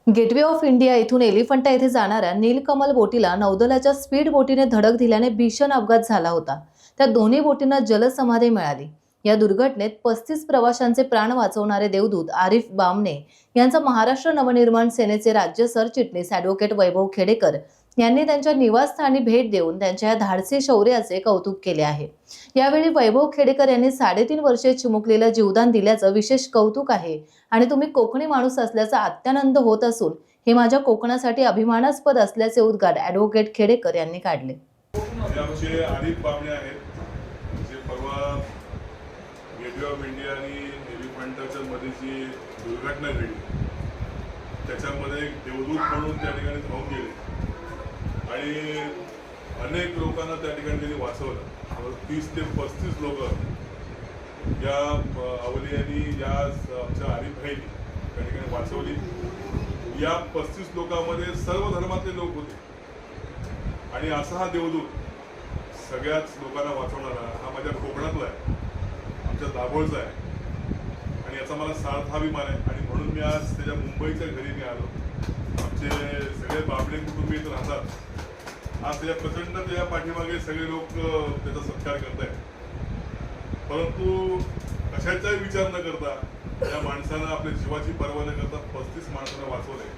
Gateway of India येथून एलिफंटा येथे जाणाऱ्या नीलकमल बोटीला नौदलाच्या स्पीड बोटीने धडक दिल्याने भीषण अपघात झाला होता। त्या दोन्ही बोटींना जलसमाधी मिळाली। या दुर्घटनेत 35 प्रवाशांचे प्राण वाचवणारे देवदूत आरिफ बामणे यांचा महाराष्ट्र नवनिर्माण सेनेचे राज्य सरचिटणीस ॲडव्होकेट वैभव खेडेकर यांनी त्यांच्या निवासस्थानी भेट देऊन त्यांच्या या धाडसी शौर्याचे कौतुक केले आहे। यावेळी वैभव खेडेकर यांनी 3.5 वर्षे चिमुकलीला जीवदान दिल्याचं विशेष कौतुक आहे आणि तुम्ही कोकणी माणूस असल्याचा अत्यानंद होत असून हे माझ्या कोकणासाठी अभिमानास्पद असल्याचे उद्गार ॲडव्होकेट खेडेकर यांनी काढले। आमचे आरिफ बामणे आहेत, जे परवा गेटवे ऑफ इंडिया आणि एलिफंटाच्या मध्ये जी दुर्घटना घडली त्याच्यामध्ये एक देवदूत म्हणून त्या ठिकाणी धावून गेले आणि अनेक लोकांना त्या ठिकाणी त्यांनी वाचवलं। 30 ते 35 लोक या अवलियांनी या आमच्या आरिफ भाईंनी त्या ठिकाणी वाचवली। या 35 लोकांमध्ये सर्व धर्मातले लोक होते आणि असा हा देवदूत सगळ्याच लोकांना वाचवणारा हा माझ्या कोकणातला आहे, आमच्या दाभोळचा आहे आणि याचा मला सार्थ अभिमान आहे। आणि म्हणून मी आज त्याच्या मुंबईच्या घरी मी आलो। आमचे सगळे बामणे कुटुंबीय इथं राहतात। आज त्याच्या प्रचंड त्या पाठीमागे सगळे लोक त्याचा सत्कार करत आहेत, परंतु कशाचाही विचार न करता या माणसानं आपल्या जीवाची पर्वा न करता 35 माणसांना वाचवले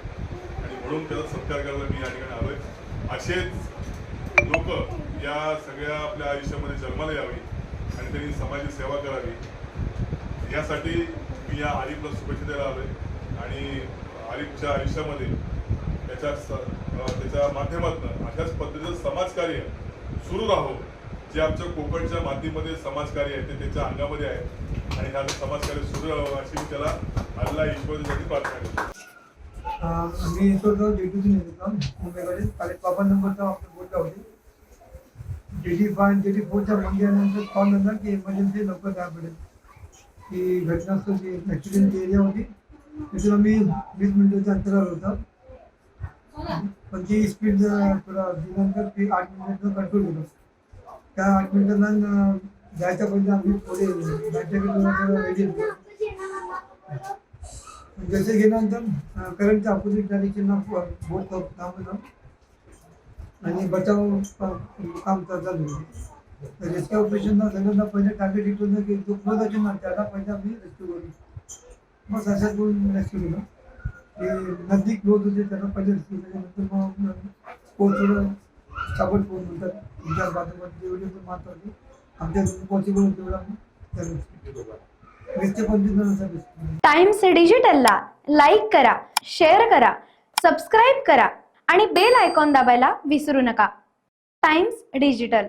आणि म्हणून त्याचा सत्कार करायला मी या ठिकाणी आलोय। असेच लोक या सगळ्या आपल्या आयुष्यामध्ये जन्माला यावी आणि त्यांनी समाजाची सेवा करावी यासाठी मी या आरिफला शुभेच्छा द्यायला आलोय आणि आरिफच्या आयुष्यामध्ये त्याच्या माध्यमातून अशाच पद्धतीचं समाजकार्य सुरू राहो, जे आमच्या कोकणच्या मातीमध्ये समाजकार्य आहे ते त्याच्या अंगामध्ये आहे आणि ह्याचं समाजकार्य सुरू राहावं अशी मी त्याला अल्लाह ईश्वरासाठी प्रार्थना करतो। आम्ही इथं ड्युटीतून येत होतो मुंबईकडे 5.5 नंबरचा आपल्या बोटला होती। JD4च्या मंदिरानंतर कॉल आला की इमर्जन्सी लवकर जायला पडेल की घटनास्थळी ॲक्सिडेंट एरिया होती। तिथून आम्ही 20 मिनिटाच्या अंतरावर होता, पण ती स्पीड थोडा दिल्यानंतर ती 8 मिनिटाचं कंट्रोल होतं। त्या 8 मिनिटांना जायच्या पहिले आम्ही थोडे बँकेकडे रेडी होतो। जसे गेल्यानंतर करंटच्या अपोजिट डायरेक्शनला बोट थांबवलं आणि बचाव काम चालू होतं। रेस्क्यू ऑपरेशनला झाल्यानंतर पहिले टार्गेट हिट होतं की जो क्लोज असेल ना त्याला पहिले आम्ही रेस्क्यू करू, मग अशाच करून रेस्क्यू केलं। ते नदी क्लोज होते त्याला पहिले रेस्क्यू केल्यानंतर मग स्पोर्ट थोडं साबड फोन म्हणतात तुमच्या बाजूमध्ये जेवढे पण मात्र होते आमच्या पॉसिबल होते तेवढा आम्ही रेस्क्यू 25 जणांचा रेस्क्यू। टाइम्स डिजिटलला लाईक करा, शेअर करा, सबस्क्राईब करा आणि बेल आयकॉन दाबायला विसरू नका। Times digital.